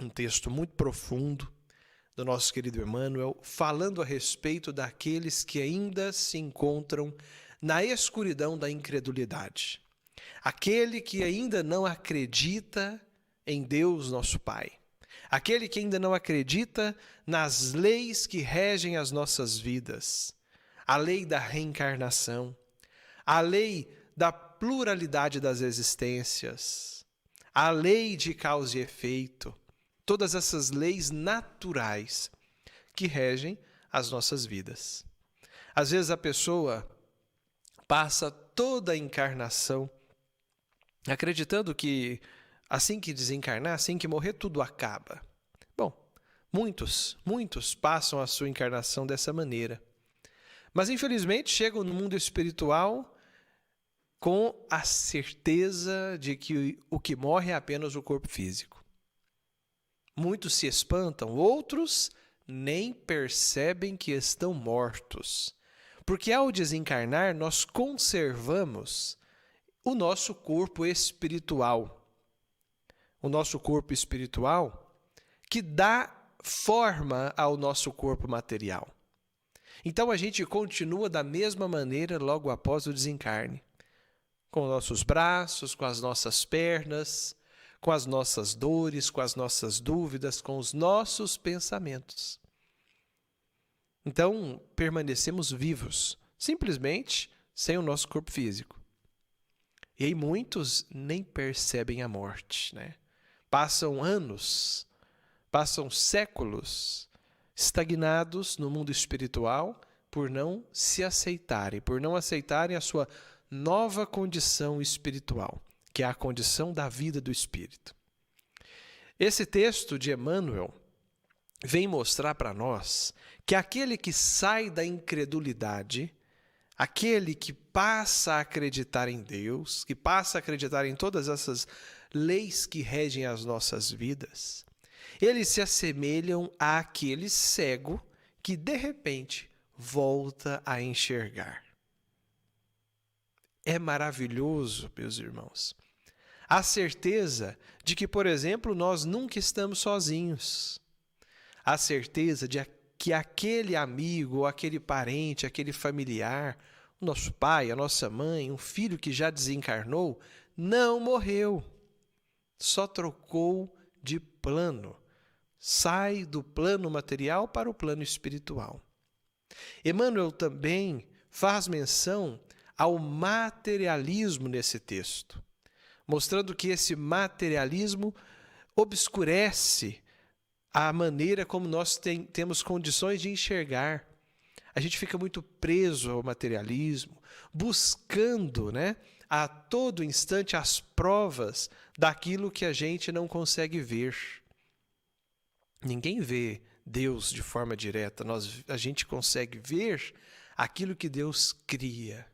um texto muito profundo do nosso querido Emmanuel, falando a respeito daqueles que ainda se encontram na escuridão da incredulidade. Aquele que ainda não acredita em Deus, nosso Pai. Aquele que ainda não acredita nas leis que regem as nossas vidas. A lei da reencarnação, a lei da pluralidade das existências, a lei de causa e efeito, todas essas leis naturais que regem as nossas vidas. Às vezes a pessoa passa toda a encarnação acreditando que assim que desencarnar, assim que morrer, tudo acaba. Bom, muitos passam a sua encarnação dessa maneira. Mas infelizmente chegam no mundo espiritual com a certeza de que o que morre é apenas o corpo físico. Muitos se espantam, outros nem percebem que estão mortos. Porque ao desencarnar, nós conservamos o nosso corpo espiritual. O nosso corpo espiritual que dá forma ao nosso corpo material. Então a gente continua da mesma maneira logo após o desencarne. Com nossos braços, com as nossas pernas, com as nossas dores, com as nossas dúvidas, com os nossos pensamentos. Então, permanecemos vivos, simplesmente sem o nosso corpo físico. E aí muitos nem percebem a morte, né? Passam anos, passam séculos estagnados no mundo espiritual por não se aceitarem, por não aceitarem a sua nova condição espiritual, que é a condição da vida do Espírito. Esse texto de Emmanuel vem mostrar para nós que aquele que sai da incredulidade, aquele que passa a acreditar em Deus, que passa a acreditar em todas essas leis que regem as nossas vidas, eles se assemelham àquele cego que, de repente, volta a enxergar. É maravilhoso, meus irmãos, a certeza de que, por exemplo, nós nunca estamos sozinhos. A certeza de que aquele amigo, ou aquele parente, aquele familiar, o nosso pai, a nossa mãe, um filho que já desencarnou, não morreu. Só trocou de plano. Sai do plano material para o plano espiritual. Emmanuel também faz menção ao materialismo nesse texto, mostrando que esse materialismo obscurece a maneira como nós temos condições de enxergar. A gente fica muito preso ao materialismo, buscando, a todo instante as provas daquilo que a gente não consegue ver. Ninguém vê Deus de forma direta, a gente consegue ver aquilo que Deus cria,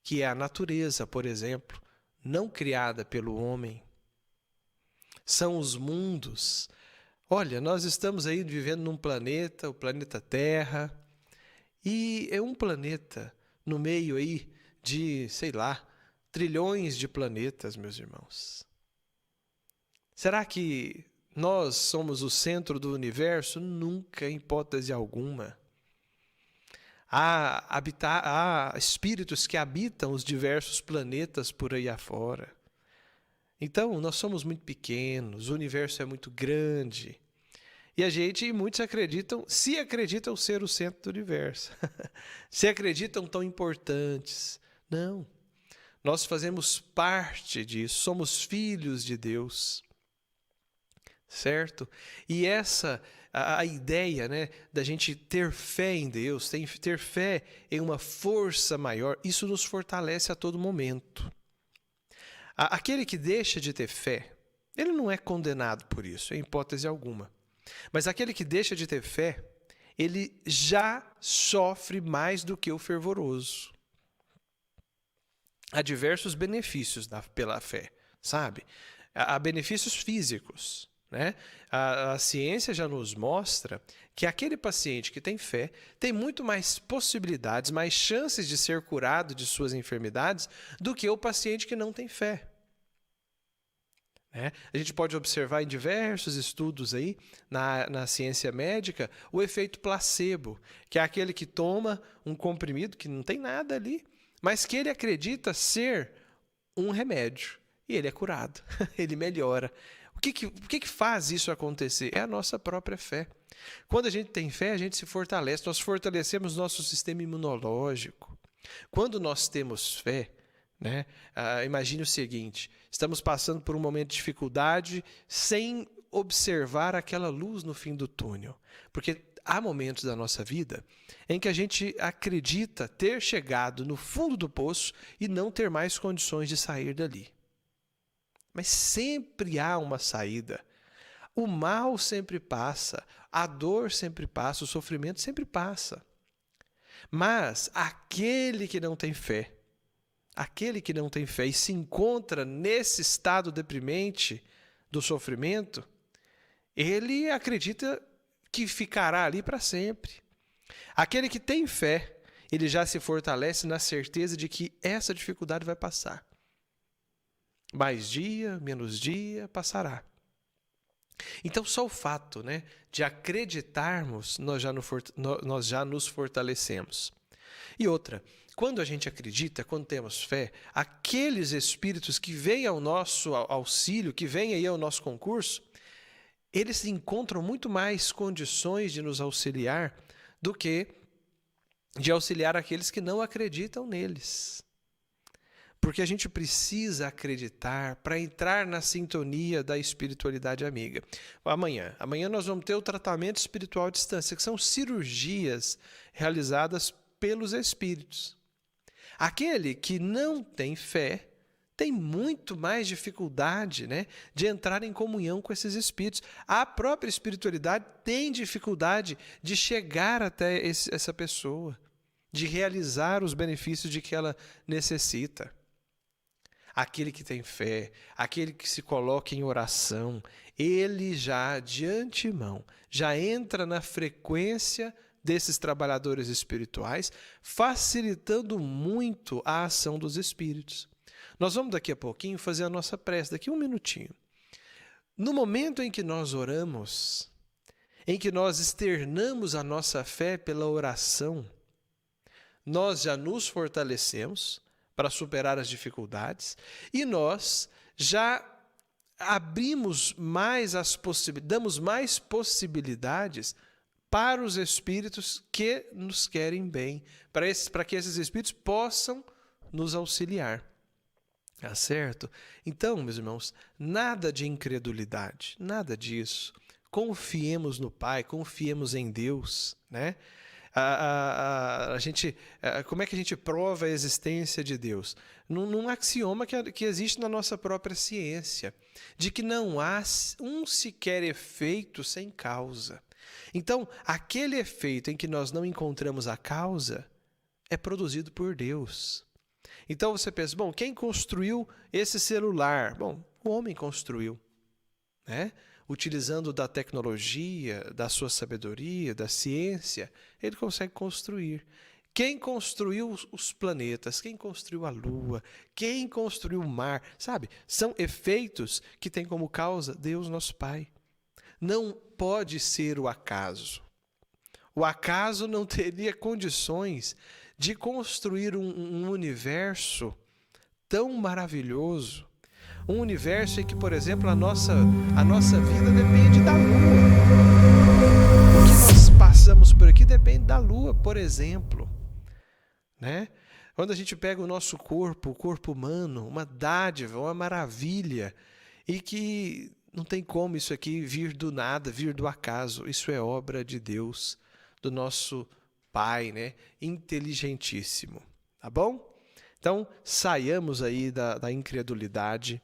que é a natureza, por exemplo, não criada pelo homem. São os mundos. Olha, nós estamos aí vivendo num planeta, o planeta Terra, e é um planeta no meio aí de, trilhões de planetas, meus irmãos. Será que nós somos o centro do universo? Nunca, em hipótese alguma. Há espíritos que habitam os diversos planetas por aí afora. Então, nós somos muito pequenos, o universo é muito grande. E muitos acreditam ser o centro do universo. Se acreditam tão importantes. Não. Nós fazemos parte disso, somos filhos de Deus. Certo? E a ideia, da gente ter fé em Deus, ter fé em uma força maior, isso nos fortalece a todo momento. Aquele que deixa de ter fé, ele não é condenado por isso, em hipótese alguma. Mas aquele que deixa de ter fé, ele já sofre mais do que o fervoroso. Há diversos benefícios pela fé, sabe? Há benefícios físicos. A ciência já nos mostra que aquele paciente que tem fé tem muito mais possibilidades, mais chances de ser curado de suas enfermidades do que o paciente que não tem fé. né? A gente pode observar em diversos estudos aí, na ciência médica, o efeito placebo, que é aquele que toma um comprimido que não tem nada ali, mas que ele acredita ser um remédio. E ele é curado, ele melhora. O que faz isso acontecer? É a nossa própria fé. Quando a gente tem fé, a gente se fortalece, nós fortalecemos nosso sistema imunológico. Quando nós temos fé, né, imagine o seguinte: estamos passando por um momento de dificuldade sem observar aquela luz no fim do túnel. Porque há momentos da nossa vida em que a gente acredita ter chegado no fundo do poço e não ter mais condições de sair dali. Mas sempre há uma saída. O mal sempre passa, a dor sempre passa, o sofrimento sempre passa. Mas aquele que não tem fé e se encontra nesse estado deprimente do sofrimento, ele acredita que ficará ali para sempre. Aquele que tem fé, ele já se fortalece na certeza de que essa dificuldade vai passar. Mais dia, menos dia, passará. Então, só o fato, né, de acreditarmos, nós já nos fortalecemos. E outra, quando a gente acredita, quando temos fé, aqueles espíritos que vêm ao nosso auxílio, que vêm aí ao nosso concurso, eles encontram muito mais condições de nos auxiliar do que de auxiliar aqueles que não acreditam neles. Porque a gente precisa acreditar para entrar na sintonia da espiritualidade amiga. Amanhã nós vamos ter o tratamento espiritual à distância, que são cirurgias realizadas pelos espíritos. Aquele que não tem fé tem muito mais dificuldade, né, de entrar em comunhão com esses espíritos. A própria espiritualidade tem dificuldade de chegar até essa pessoa, de realizar os benefícios de que ela necessita. Aquele que tem fé, aquele que se coloca em oração, ele já de antemão já entra na frequência desses trabalhadores espirituais, facilitando muito a ação dos espíritos. Nós vamos daqui a pouquinho fazer a nossa prece, daqui a um minutinho. No momento em que nós oramos, em que nós externamos a nossa fé pela oração, nós já nos fortalecemos para superar as dificuldades e nós já abrimos mais damos mais possibilidades para os espíritos que nos querem bem, para que esses espíritos possam nos auxiliar. Tá certo? Então, meus irmãos, nada de incredulidade, nada disso. Confiemos no Pai, confiemos em Deus, né? Como é que a gente prova a existência de Deus? Num axioma que existe na nossa própria ciência, de que não há um sequer efeito sem causa. Então, aquele efeito em que nós não encontramos a causa é produzido por Deus. Então você pensa, bom, quem construiu esse celular? Bom, o homem construiu, né? Utilizando da tecnologia, da sua sabedoria, da ciência, ele consegue construir. Quem construiu os planetas? Quem construiu a Lua? Quem construiu o mar? Sabe? São efeitos que têm como causa Deus, nosso Pai. Não pode ser o acaso. O acaso não teria condições de construir um universo tão maravilhoso. Um universo em que, por exemplo, a nossa vida depende da Lua. O que nós passamos por aqui depende da Lua, por exemplo. Né? Quando a gente pega o nosso corpo, o corpo humano, uma dádiva, uma maravilha, e que não tem como isso aqui vir do nada, vir do acaso. Isso é obra de Deus, do nosso Pai, né? Inteligentíssimo. Tá bom? Então, saiamos aí da incredulidade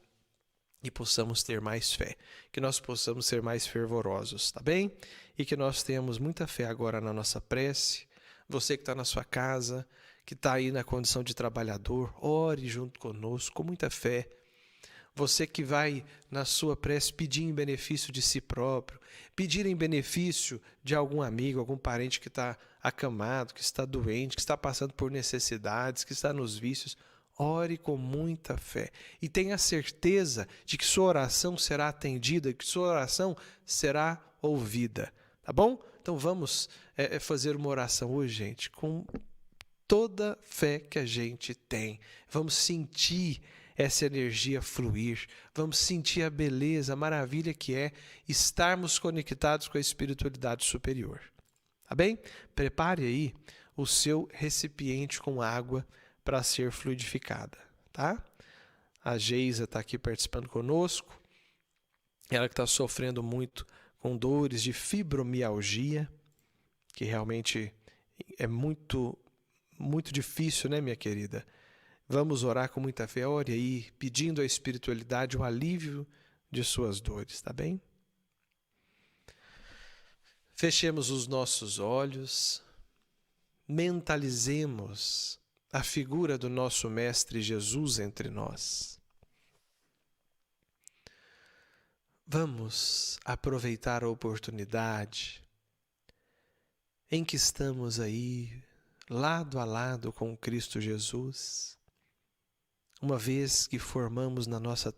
e possamos ter mais fé. Que nós possamos ser mais fervorosos, tá bem? E que nós tenhamos muita fé agora na nossa prece. Você que está na sua casa, que está aí na condição de trabalhador, ore junto conosco, com muita fé. Você que vai na sua prece pedir em benefício de si próprio, pedir em benefício de algum amigo, algum parente que está acamado, que está doente, que está passando por necessidades, que está nos vícios, Ore com muita fé e tenha certeza de que sua oração será atendida, que sua oração será ouvida, tá bom? Então vamos fazer uma oração hoje, gente, com toda fé que a gente tem. Vamos sentir essa energia fluir, vamos sentir a beleza, a maravilha que é estarmos conectados com a espiritualidade superior. Tá bem? Prepare aí o seu recipiente com água para ser fluidificada, tá? A Geisa está aqui participando conosco, ela que está sofrendo muito com dores de fibromialgia, que realmente é muito difícil, né, minha querida? Vamos orar com muita fé, ore aí, pedindo à espiritualidade o alívio de suas dores, tá bem? Fechemos os nossos olhos, mentalizemos a figura do nosso Mestre Jesus entre nós. Vamos aproveitar a oportunidade em que estamos aí, lado a lado com Cristo Jesus, uma vez que formamos na nossa